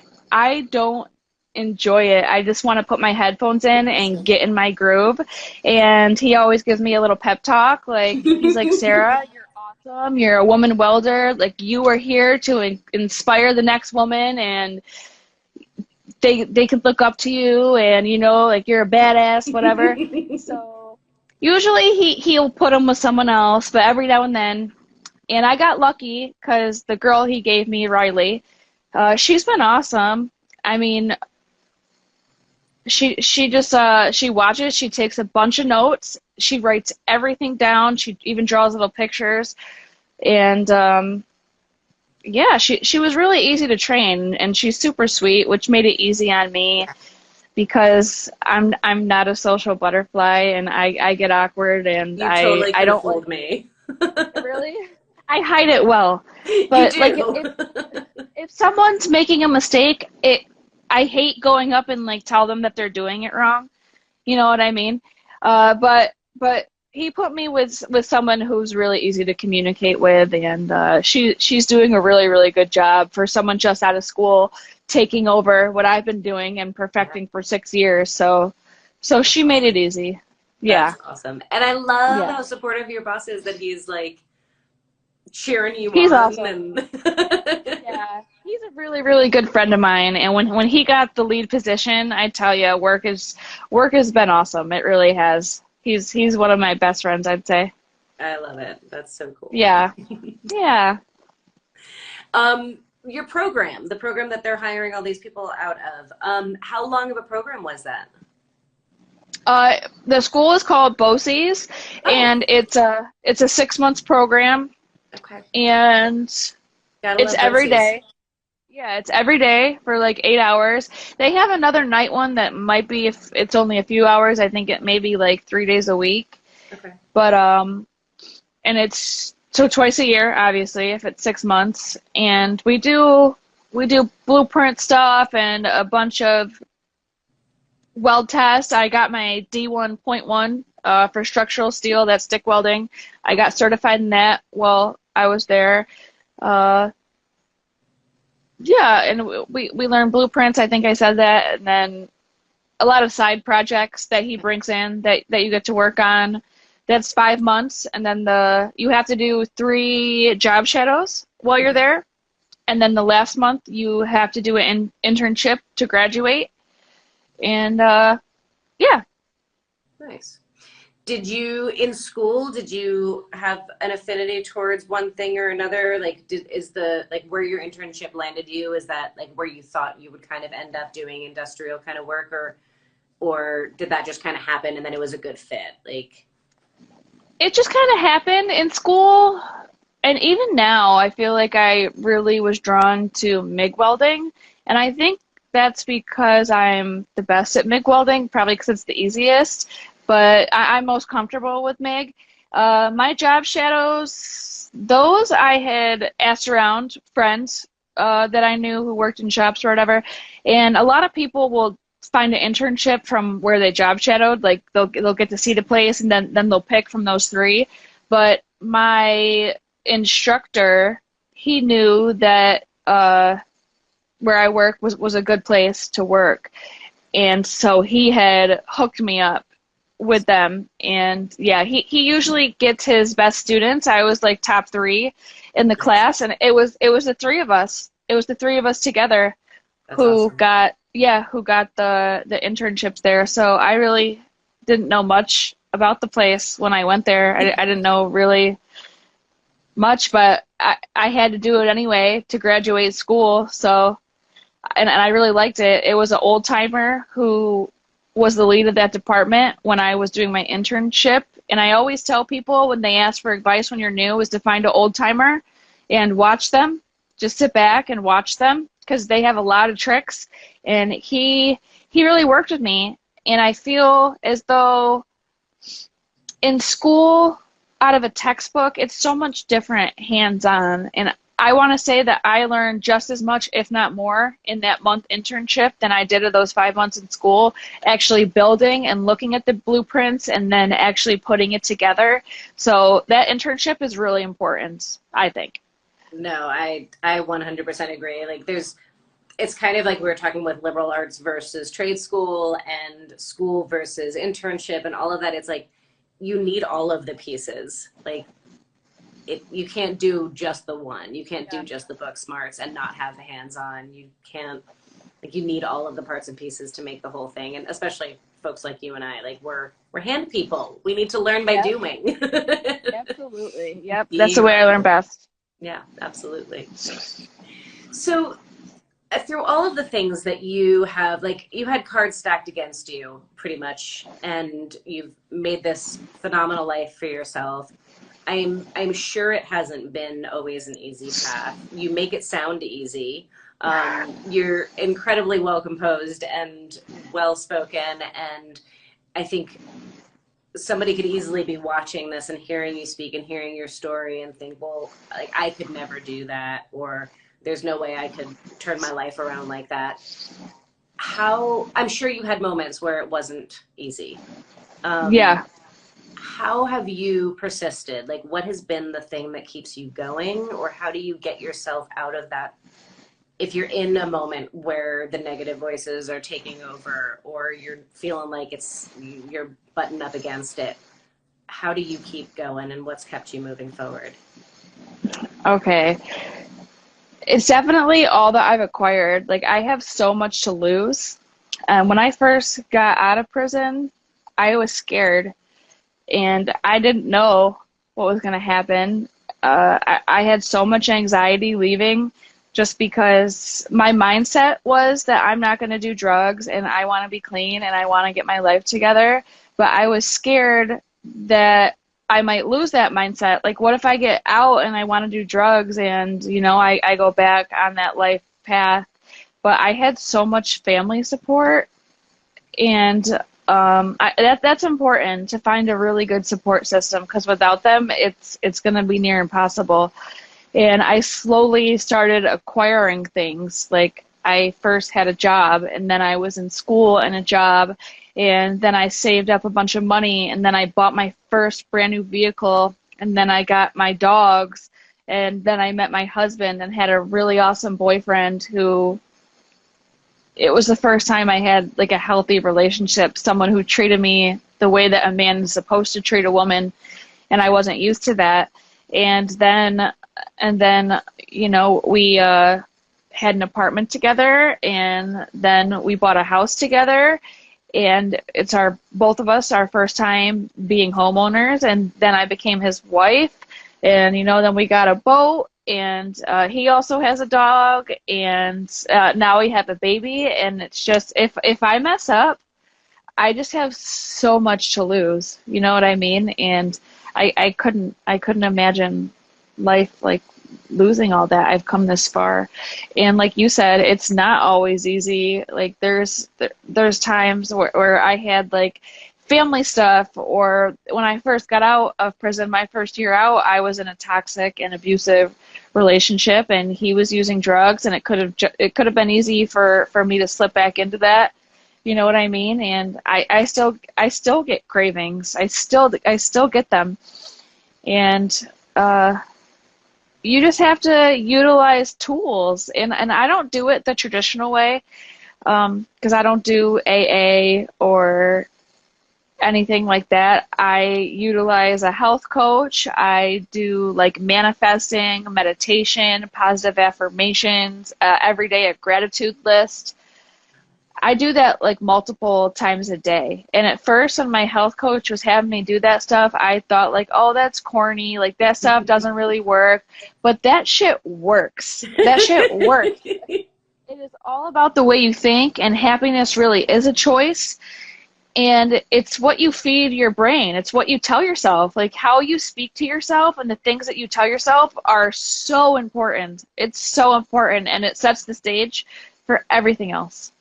don't enjoy it. I just want to put my headphones in and get in my groove. And he always gives me a little pep talk. Like he's like, Sarah, you're awesome. You're a woman welder. Like you are here to inspire the next woman, and they could look up to you and, you know, like you're a badass, whatever. So usually he'll put them with someone else, but every now and then, and I got lucky because the girl he gave me, Riley, she's been awesome. I mean, she just she watches, she takes a bunch of notes, she writes everything down, she even draws little pictures, and yeah, she was really easy to train, and she's super sweet, which made it easy on me because I'm not a social butterfly, and I get awkward, and You totally I could have don't like. fooled me. Really? I hide it well, You but like do. if someone's making a mistake, I hate going up and like tell them that they're doing it wrong. You know what I mean? But he put me with someone who's really easy to communicate with, and she's doing a really really good job for someone just out of school, taking over what I've been doing and perfecting for 6 years. So she made it easy. Yeah, That's awesome. And I love yeah. how supportive your boss is, that he's like cheering you He's on awesome. and Yeah, he's a really, really good friend of mine. And when he got the lead position, I tell you, work has been awesome. It really has. He's one of my best friends, I'd say. I love it. That's so cool. Yeah, yeah. Your program, the program that they're hiring all these people out of, how long of a program was that? The school is called Bosie's, Oh, and it's a 6 months program, okay. and Gotta it's love every BOCES. day. Yeah, it's every day for like 8 hours. They have another night one that might be if it's only a few hours. I think it may be like 3 days a week. Okay. But and it's so twice a year, obviously, if it's 6 months. And we do blueprint stuff and a bunch of weld tests. I got my D1.1 for structural steel, that's stick welding. I got certified in that while I was there. Uh, yeah, and we learned blueprints. I think I said that, and then a lot of side projects that he brings in that you get to work on. That's 5 months, and then you have to do 3 job shadows while you're Okay. there, and then the last month you have to do an internship to graduate. And yeah, Nice. Did you, in school, did you have an affinity towards one thing or another? Like, is the, like, where your internship landed you, is that like where you thought you would kind of end up doing industrial kind of work, or did that just kind of happen and then it was a good fit? Like, it just kind of happened in school, and even now I feel like I really was drawn to MIG welding, and I think that's because I'm the best at MIG welding, probably because it's the easiest, but I'm most comfortable with MIG. My job shadows, those I had asked around friends that I knew who worked in shops or whatever, and a lot of people will find an internship from where they job shadowed. Like they'll get to see the place, and then they'll pick from those 3. But my instructor, he knew that where I work was a good place to work, and so he had hooked me up with them. And yeah, he usually gets his best students. I was like top 3 in the class, and it was the 3 of us. It was the 3 of us together that's who awesome. got the internships there. So I really didn't know much about the place when I went there. I didn't know really much, but I had to do it anyway to graduate school. So and I really liked it. It was an old timer who was the lead of that department when I was doing my internship. And I always tell people when they ask for advice when you're new is to find an old timer and watch them. Just sit back and watch them because they have a lot of tricks. And he really worked with me. And I feel as though in school, out of a textbook, it's so much different hands-on. And I want to say that I learned just as much, if not more, in that month internship than I did of those 5 months in school, actually building and looking at the blueprints and then actually putting it together. So that internship is really important, I think. No, I 100% agree. Like, it's kind of like we were talking with liberal arts versus trade school and school versus internship and all of that. It's like you need all of the pieces. Like, you can't do just the one. You can't do Yeah. just the book smarts and not have the hands on. You can't. like you need all of the parts and pieces to make the whole thing. And especially folks like you and I, like we're hand people. We need to learn by Yep, doing. absolutely. Yep, that's Be the way I learn around. best. Yeah, absolutely. So through all of the things that you have, like you had cards stacked against you pretty much, and you've made this phenomenal life for yourself. I'm sure it hasn't been always an easy path. You make it sound easy. You're incredibly well composed and well spoken, and I think somebody could easily be watching this and hearing you speak and hearing your story and think, well, like I could never do that, or there's no way I could turn my life around like that. How, I'm sure you had moments where it wasn't easy. Um, Yeah. how have you persisted? Like, what has been the thing that keeps you going, or how do you get yourself out of that? If you're in a moment where the negative voices are taking over, or you're feeling like you're buttoned up against it, how do you keep going, and what's kept you moving forward? Okay. It's definitely all that I've acquired. Like, I have so much to lose. When I first got out of prison, I was scared and I didn't know what was going to happen. I had so much anxiety leaving just because my mindset was that I'm not going to do drugs and I want to be clean and I want to get my life together. But I was scared that I might lose that mindset. Like, what if I get out and I want to do drugs and, I go back on that life path? But I had so much family support, and that's important to find a really good support system, because without them, it's going to be near impossible. And I slowly started acquiring things. Like, I first had a job, and then I was in school and a job, and then I saved up a bunch of money, and then I bought my first brand new vehicle, and then I got my dogs, and then I met my husband and had a really awesome boyfriend who, it was the first time I had like a healthy relationship, someone who treated me the way that a man is supposed to treat a woman, and I wasn't used to that. And then we had an apartment together, and then we bought a house together, and it's both of us our first time being homeowners. And then I became his wife, and then we got a boat, and he also has a dog, and now we have a baby. And it's just, if I mess up, I just have so much to lose, you know what I mean? And I couldn't imagine life like losing all that. I've come this far, and like you said, it's not always easy. Like, there's times where I had like family stuff, or when I first got out of prison, my first year out, I was in a toxic and abusive relationship, and he was using drugs, and it could have been easy for me to slip back into that. You know what I mean? And I still get cravings. I still get them. And you just have to utilize tools. And I don't do it the traditional way, because I don't do AA or anything like that. I utilize a health coach. I do like manifesting, meditation, positive affirmations, every day a gratitude list. I do that like multiple times a day. And at first, when my health coach was having me do that stuff, I thought like, oh, that's corny. Like, that stuff doesn't really work. But that shit works. That shit works. It is all about the way you think, and happiness really is a choice. And it's what you feed your brain. It's what you tell yourself. Like, how you speak to yourself and the things that you tell yourself are so important. It's so important, and it sets the stage for everything else.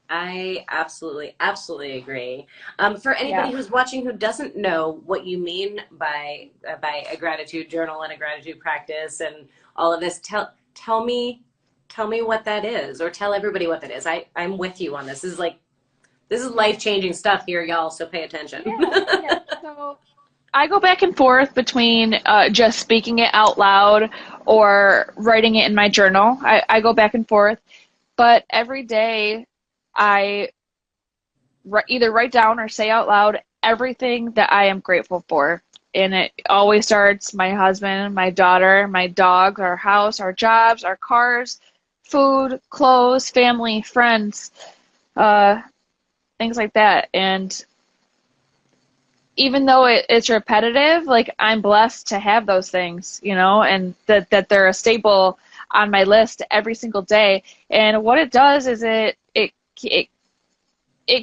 I absolutely, absolutely agree. For anybody Yeah. who's watching who doesn't know what you mean by a gratitude journal and a gratitude practice and all of this, tell me what that is, or tell everybody what that is. I'm with you on this. This is life-changing stuff here, y'all. So pay attention. Yeah. So I go back and forth between just speaking it out loud or writing it in my journal. I go back and forth, but every day I either write down or say out loud everything that I am grateful for. And it always starts my husband, my daughter, my dog, our house, our jobs, our cars, food, clothes, family, friends, uh, things like that. And even though it's repetitive, like I'm blessed to have those things, you know, and that they're a staple on my list every single day. And what it does is it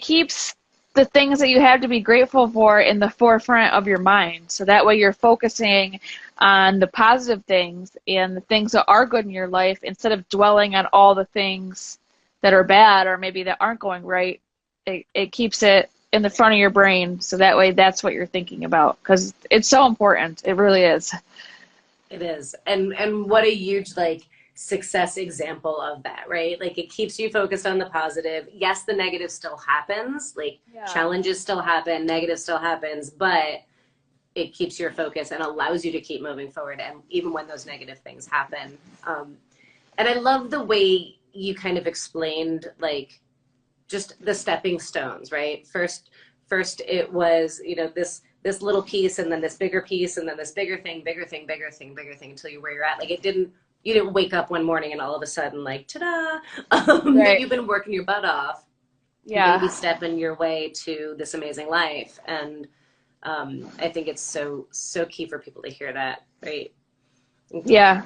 keeps the things that you have to be grateful for in the forefront of your mind. So that way you're focusing on the positive things and the things that are good in your life instead of dwelling on all the things that are bad or maybe that aren't going right. It keeps it in the front of your brain. So that way that's what you're thinking about, because it's so important. It really is. It is. And what a huge like success example of that, right? Like it keeps you focused on the positive. Yes, the negative still happens, like challenges still happen, negative still happens, but it keeps your focus and allows you to keep moving forward. And even when those negative things happen. And I love the way you kind of explained like just the stepping stones, right? First it was, you know, this little piece and then this bigger piece and then this bigger thing until you're where you're at. Like you didn't wake up one morning and all of a sudden like, ta-da, Right. you've been working your butt off, maybe stepping your way to this amazing life. And I think it's so key for people to hear that, right? Yeah.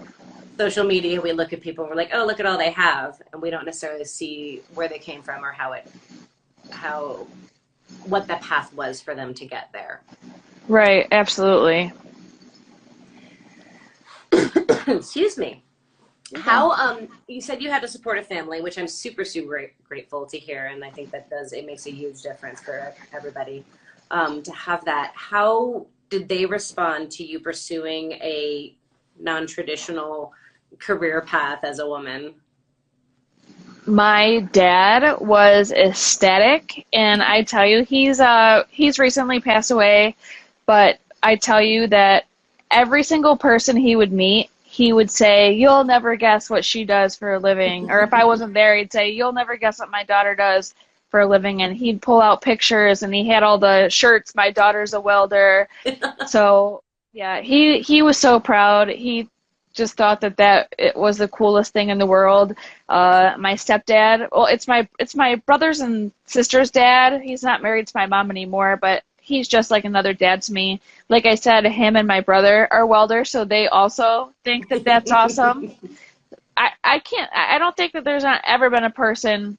Social media, we look at people and we're like, oh, look at all they have. And we don't necessarily see where they came from or what the path was for them to get there. Right. Absolutely. Excuse me. How you said you had a supportive family, which I'm super grateful to hear, and I think it makes a huge difference for everybody to have that. How did they respond to you pursuing a non-traditional career path as a woman? My dad was ecstatic, and I tell you, he's recently passed away, but I tell you that every single person he would meet, he would say, "You'll never guess what she does for a living." Or if I wasn't there, he'd say, "You'll never guess what my daughter does for a living." And he'd pull out pictures, and he had all the shirts. My daughter's a welder. So yeah, he was so proud. He just thought that it was the coolest thing in the world. My stepdad, well, it's my brothers and sisters' dad. He's not married to my mom anymore, but he's just like another dad to me. Like I said, him and my brother are welders, so they also think that that's awesome. I don't think that there's not ever been a person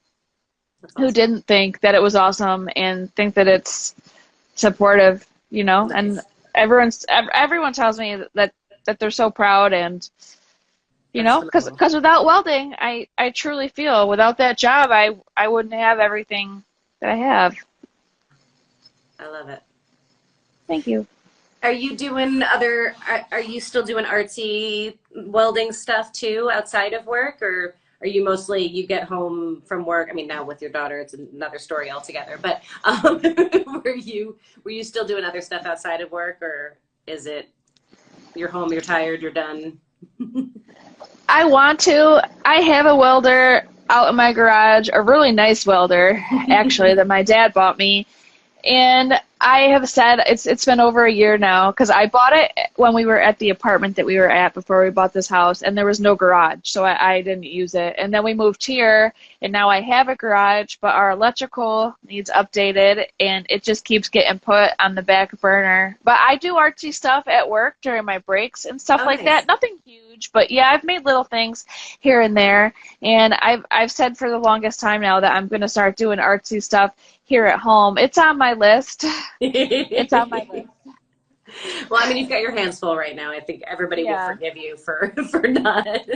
who didn't think that it was awesome and think that it's supportive, you know. Nice. And everyone tells me that they're so proud, and you know, because without welding, I truly feel without that job, I wouldn't have everything that I have. I love it. Thank you. Are you still doing artsy welding stuff too outside of work, or are you mostly, you get home from work? I mean, now with your daughter, it's another story altogether, but were you still doing other stuff outside of work, or is it you're home, you're tired, you're done? I want to. I have a welder out in my garage, a really nice welder, actually, that my dad bought me. And I have said it's been over a year now, because I bought it when we were at the apartment that we were at before we bought this house, and there was no garage, so I didn't use it. And then we moved here, and now I have a garage, but our electrical needs updated, and it just keeps getting put on the back burner. But I do artsy stuff at work during my breaks and stuff like that. Nothing huge, but yeah, I've made little things here and there. And I've said for the longest time now that I'm going to start doing artsy stuff here at home. It's on my list. It's on my list. Well, I mean, you've got your hands full right now. I think everybody will forgive you for not.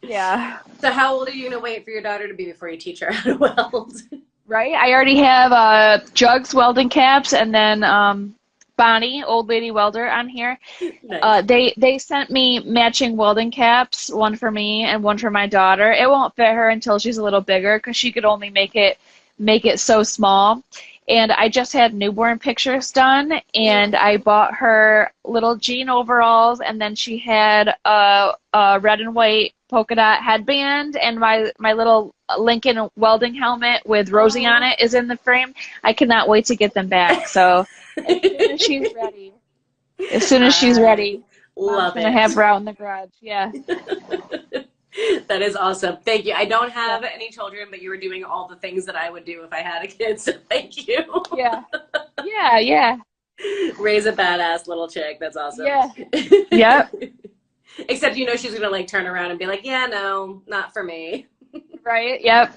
Yeah. So how old are you going to wait for your daughter to be before you teach her how to weld? Right. I already have Jugs welding caps, and then Bonnie, old lady welder, on here. Nice. They sent me matching welding caps, one for me and one for my daughter. It won't fit her until she's a little bigger, because she could only make it so small. And I just had newborn pictures done, and I bought her little jean overalls, and then she had a red and white polka dot headband, and my little Lincoln welding helmet with Rosie on it is in the frame. I cannot wait to get them back. So as soon as she's ready, love I'm gonna have her out in the garage. Yeah. That is awesome. Thank you. I don't Yeah. have any children, but you were doing all the things that I would do if I had a kid. So thank you. Yeah. Yeah. Yeah. Raise a badass little chick. That's awesome. Yeah. Yep. Except she's gonna like turn around and be like, yeah, no, not for me. Right. Yep.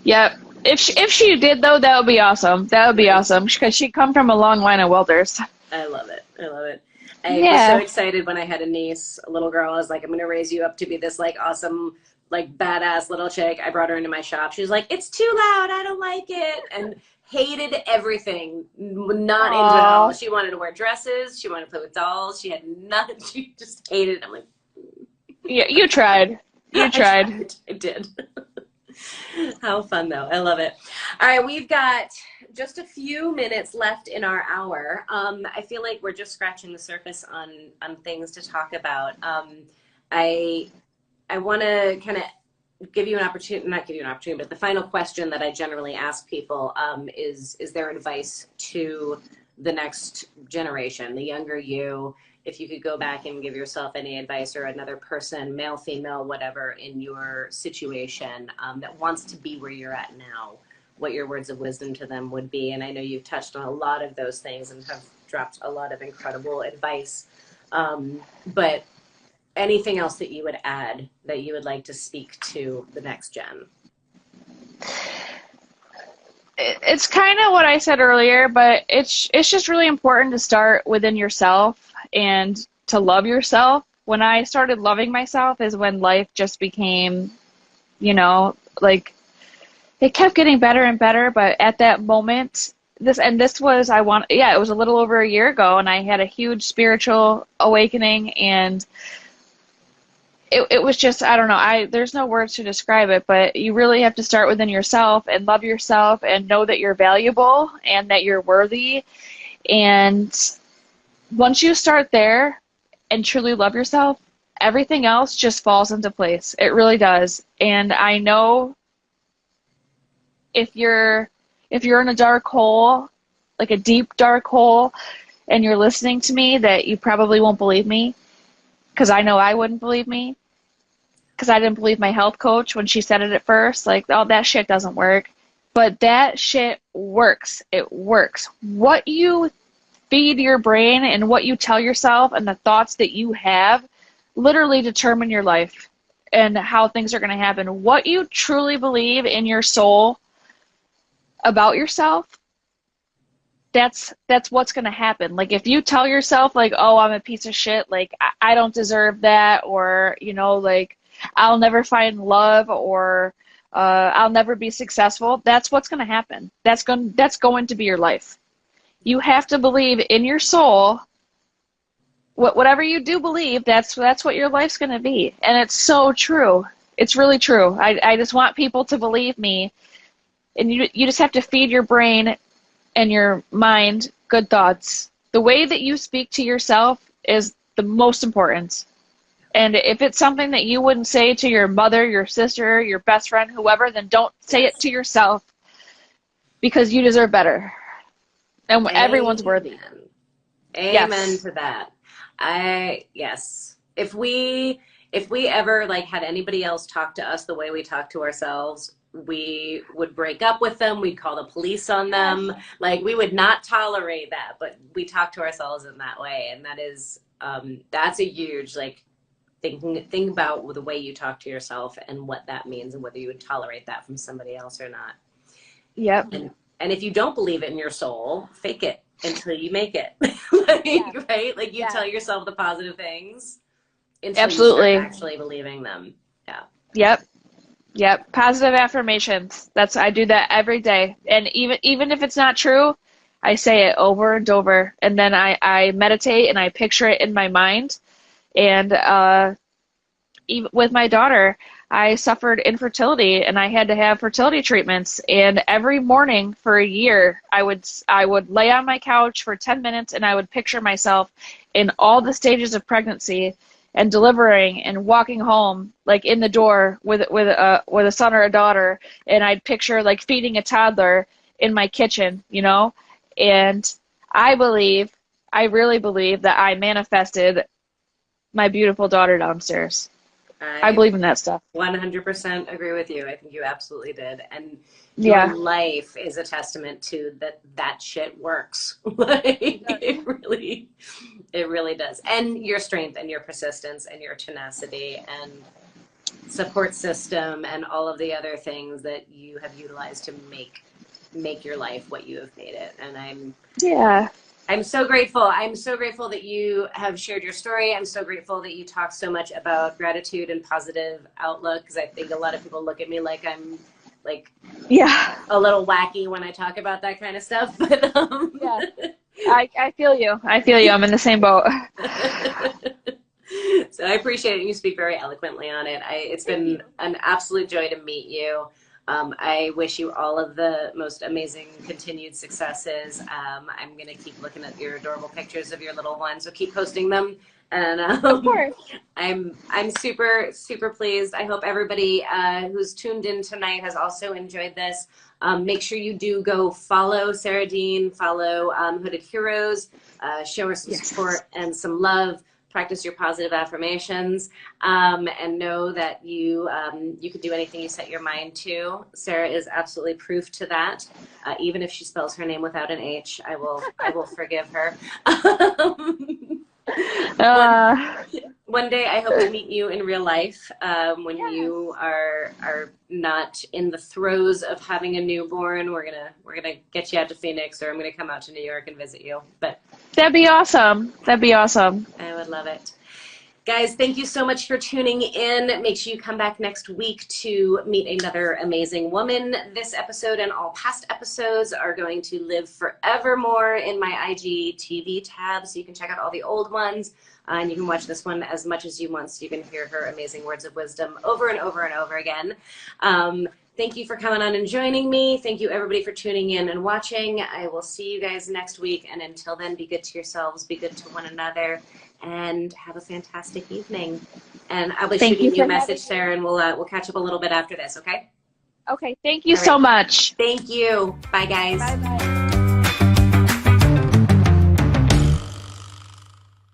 Yep. If she did though, that would be awesome. That would be Right. awesome because she come from a long line of welders. I love it. I love it. I was so Yeah. excited when I had a niece, a little girl. I was like, I'm gonna raise you up to be this like awesome, like badass little chick. I brought her into my shop. She was like, it's too loud. I don't like it. And hated everything. Not into it at all. Oh. She wanted to wear dresses. She wanted to play with dolls. She had nothing. She just hated it. I'm like, Yeah. You tried. You I tried. tried. I did. How fun though. I love it. All right, we've got just a few minutes left in our hour. I feel like we're just scratching the surface on things to talk about. I I want to kind of give you an opportunity, not give you an opportunity, but the final question that I generally ask people is there advice to the next generation, the younger you? If you could go back and give yourself any advice, or another person, male, female, whatever, in your situation that wants to be where you're at now, what your words of wisdom to them would be. And I know you've touched on a lot of those things and have dropped a lot of incredible advice. But anything else that you would add that you would like to speak to the next gen? It's kind of what I said earlier, but it's just really important to start within yourself and to love yourself. When I started loving myself is when life just became, like it kept getting better and better, but at that moment, this was it was a little over a year ago, and I had a huge spiritual awakening, and it was just, I don't know, there's no words to describe it, but you really have to start within yourself and love yourself and know that you're valuable and that you're worthy. And once you start there and truly love yourself, everything else just falls into place. It really does. And I know if you're in a dark hole, like a deep dark hole, and you're listening to me, that you probably won't believe me, because I know I wouldn't believe me, because I didn't believe my health coach when she said it at first, like, oh, that shit doesn't work. But that shit works. It works. What you feed your brain and what you tell yourself and the thoughts that you have literally determine your life and how things are going to happen. What you truly believe in your soul about yourself, that's what's going to happen. Like, if you tell yourself, like, oh, I'm a piece of shit, like, I don't deserve that, or, like, I'll never find love, or I'll never be successful, that's what's going to happen. That's going to be your life. You have to believe in your soul. Whatever you do believe, that's what your life's going to be. And it's so true. It's really true. I just want people to believe me. And you just have to feed your brain and your mind good thoughts. The way that you speak to yourself is the most important. And if it's something that you wouldn't say to your mother, your sister, your best friend, whoever, then don't say it to yourself, because you deserve better. And everyone's worthy. Amen Yes. to that. Yes. If we ever like had anybody else talk to us the way we talk to ourselves, we would break up with them. We'd call the police on them. Like, we would not tolerate that, but we talk to ourselves in that way. And that is, that's a huge, like, think about the way you talk to yourself and what that means and whether you would tolerate that from somebody else or not. Yep. And if you don't believe it in your soul, fake it until you make it. Like, Yeah. Right? Like, you Yeah. tell yourself the positive things until Absolutely. you start actually believing them. Yeah. Yep. Positive affirmations. I do that every day. And even if it's not true, I say it over and over. And then I meditate and I picture it in my mind. And even with my daughter, I suffered infertility and I had to have fertility treatments. And every morning for a year, I would lay on my couch for 10 minutes and I would picture myself in all the stages of pregnancy and delivering and walking home, like, in the door with a son or a daughter. And I'd picture, like, feeding a toddler in my kitchen, And I really believe that I manifested my beautiful daughter downstairs. I believe in that stuff. 100% agree with you. I think you absolutely did. And Yeah. your life is a testament to that shit works. Like, it really does. And your strength and your persistence and your tenacity and support system and all of the other things that you have utilized to make your life what you have made it. And I'm so grateful. I'm so grateful that you have shared your story. I'm so grateful that you talk so much about gratitude and positive outlook, because I think a lot of people look at me like I'm like a little wacky when I talk about that kind of stuff. But yeah, I feel you. I feel you. I'm in the same boat. So I appreciate it. You speak very eloquently on it. It's been an absolute joy to meet you. I wish you all of the most amazing continued successes. I'm going to keep looking at your adorable pictures of your little ones, so keep posting them. And of course. I'm super, super pleased. I hope everybody who's tuned in tonight has also enjoyed this. Make sure you do go follow Sara Dean, follow Hooded Heroes, show her some support and some love. Practice your positive affirmations, and know that you can do anything you set your mind to. Sara is absolutely proof to that. Even if she spells her name without an H, I will forgive her. One day I hope to meet you in real life, when you are not in the throes of having a newborn. We're gonna get you out to Phoenix, or I'm gonna come out to New York and visit you. But that'd be awesome. That'd be awesome. I would love it. Guys, thank you so much for tuning in. Make sure you come back next week to meet another amazing woman. This episode and all past episodes are going to live forevermore in my IG TV tab, so you can check out all the old ones. And you can watch this one as much as you want, so you can hear her amazing words of wisdom over and over and over again. Thank you for coming on and joining me. Thank you, everybody, for tuning in and watching. I will see you guys next week. And until then, be good to yourselves, be good to one another, and have a fantastic evening. And I'll be shooting you a message, Sara, and we'll catch up a little bit after this, okay? Okay, thank you so much. Thank you. Bye, guys. Bye-bye.